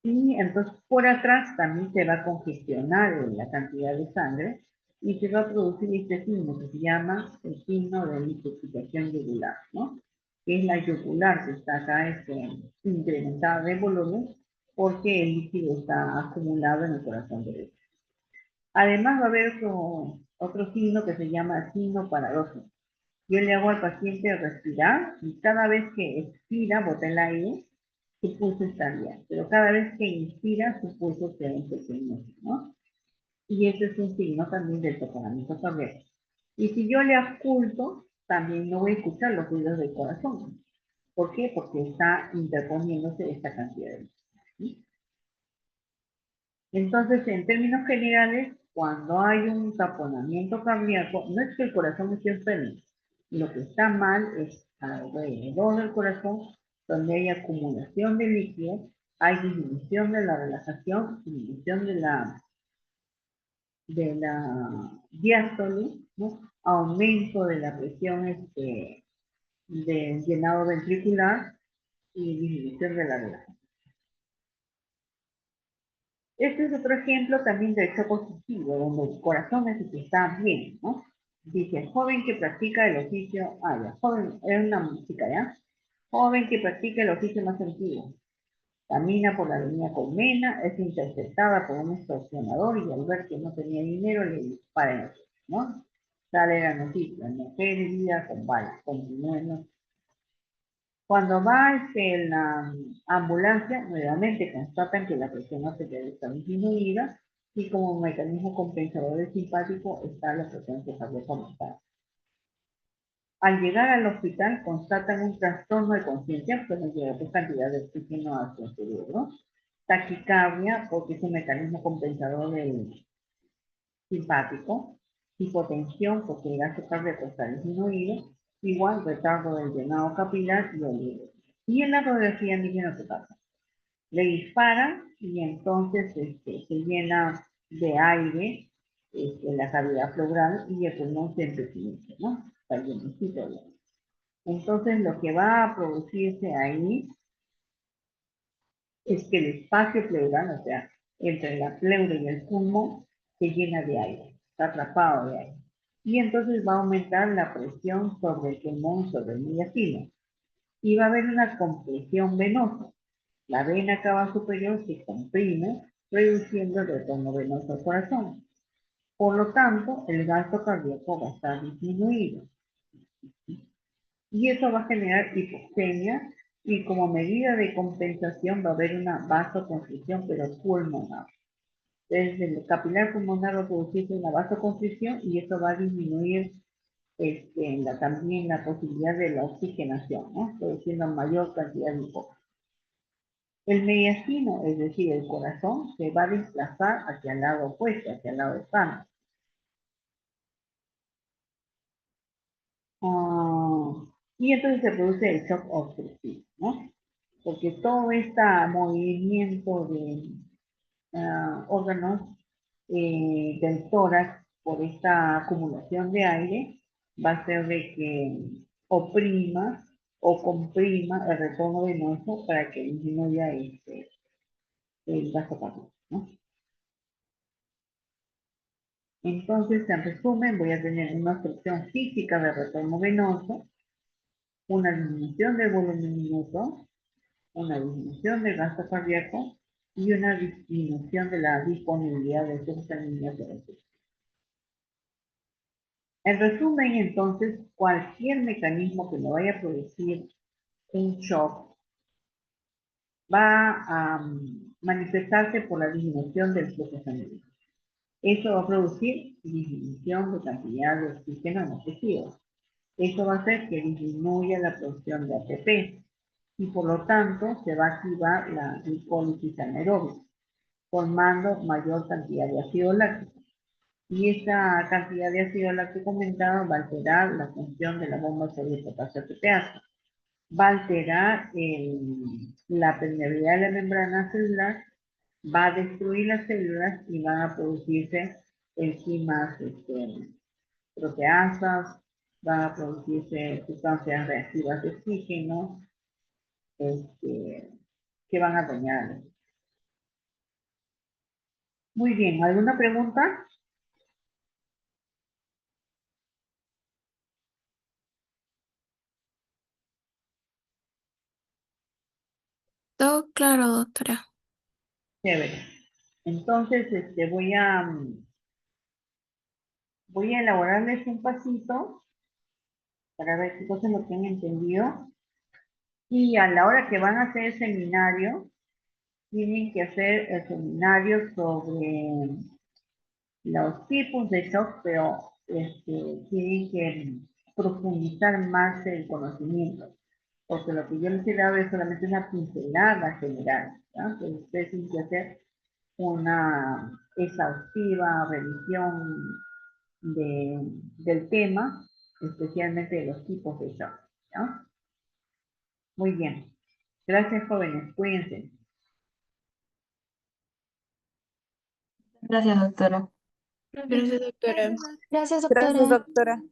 Y entonces por atrás también se va a congestionar la cantidad de sangre y se va a producir este signo que se llama el signo de liqueficación yugular, ¿no? Que es la yugular que está acá incrementada de volumen porque el líquido está acumulado en el corazón derecho. Además va a haber otro signo que se llama signo paradójico. Yo le hago al paciente respirar y cada vez que expira, bota el aire, su pulso está bien. Pero cada vez que inspira, su pulso se empequeñece, ¿no? Y ese es un signo también del tocamiento cardíaco. Y si yo le oculto, también no voy a escuchar los ruidos del corazón. ¿Por qué? Porque está interponiéndose esta cantidad de luz, ¿sí? Entonces, en términos generales, cuando hay un taponamiento cardíaco, no es que el corazón esté enfermo. Lo que está mal es alrededor del corazón, donde hay acumulación de líquido, hay disminución de la relajación, disminución de la diástole, ¿no? Aumento de la presión del llenado ventricular y disminución de la relajación. Este es otro ejemplo también de hecho positivo, donde el corazón es el que está bien, ¿no? Dice, joven que practica el oficio, ya, joven, es una música, ¿ya? Joven que practica el oficio más antiguo. Camina por la avenida Colmena, es interceptada por un extorsionador y al ver que no tenía dinero le dispara en el pecho, ¿no? Sale la noticia, mujer herida con balas, continúen. Cuando va la ambulancia, nuevamente constatan que la presión arterial está disminuida y como mecanismo compensador del simpático está la frecuencia cardíaca aumentada. Al llegar al hospital constatan un trastorno de conciencia, pues no llega cantidad de oxígeno hacia el cerebro, taquicardia, porque es un mecanismo compensador del simpático, hipotensión, porque el gasto cardíaco está disminuido, igual retardo del llenado capilar y olvido. Y en la radiografía indígena qué pasa. Le disparan y entonces se llena de aire la cavidad pleural y el pulmón se empequeñece, ¿no? Está llenecito de aire. Entonces lo que va a producirse ahí es que el espacio pleural, o sea, entre la pleura y el pulmón, se llena de aire, está atrapado de aire. Y entonces va a aumentar la presión sobre el pulmón, sobre el mediastino. Y va a haber una compresión venosa. La vena cava superior se comprime, reduciendo el retorno venoso al corazón. Por lo tanto, el gasto cardíaco va a estar disminuido. Y eso va a generar hipoxemia y como medida de compensación va a haber una vasoconstricción, pero pulmonar. Desde el capilar pulmonar va a producirse una vasoconstricción y eso va a disminuir también la posibilidad de la oxigenación, ¿no? Produciendo mayor cantidad de hipóxia. El mediastino, es decir, el corazón, se va a desplazar hacia el lado opuesto, hacia el lado sano. Y entonces se produce el shock obstructivo, ¿no? Porque todo este movimiento de órganos del tórax por esta acumulación de aire va a hacer de que oprima o comprima el retorno venoso para que disminuya el gasto cardíaco, ¿no? Entonces, en resumen, voy a tener una obstrucción física del retorno venoso, una disminución del volumen minuto, una disminución del gasto cardíaco y una disminución de la disponibilidad de sus sanguíneos de la. En resumen, entonces, cualquier mecanismo que me vaya a producir un shock va a manifestarse por la disminución del flujo sanguíneo. Eso va a producir disminución de cantidad de oxígeno en los tejidos. Eso va a hacer que disminuya la producción de ATP y por lo tanto se va a activar la glicólisis anaeróbica, formando mayor cantidad de ácido láctico. Y esta cantidad de ácido láctico aumentado va a alterar la función de la bomba de sodio potasio ATPase. Va a alterar la permeabilidad de la membrana celular, va a destruir las células y van a producirse enzimas proteasas, van a producirse sustancias reactivas de oxígeno, que van a dañar. Muy bien, ¿alguna pregunta? Todo claro, doctora. Chévere. Entonces, voy a elaborarles un pasito para ver qué cosas lo que han entendido. Y a la hora que van a hacer el seminario, tienen que hacer el seminario sobre los tipos de shock, pero tienen que profundizar más el conocimiento, porque lo que yo les he dado es solamente una pincelada general, ¿no? Entonces ustedes tienen que hacer una exhaustiva revisión del tema, especialmente de los tipos de shock, ¿no? Muy bien. Gracias, jóvenes. Cuídense. Gracias, doctora. Gracias, doctora. Gracias, Gracias, doctora. doctora.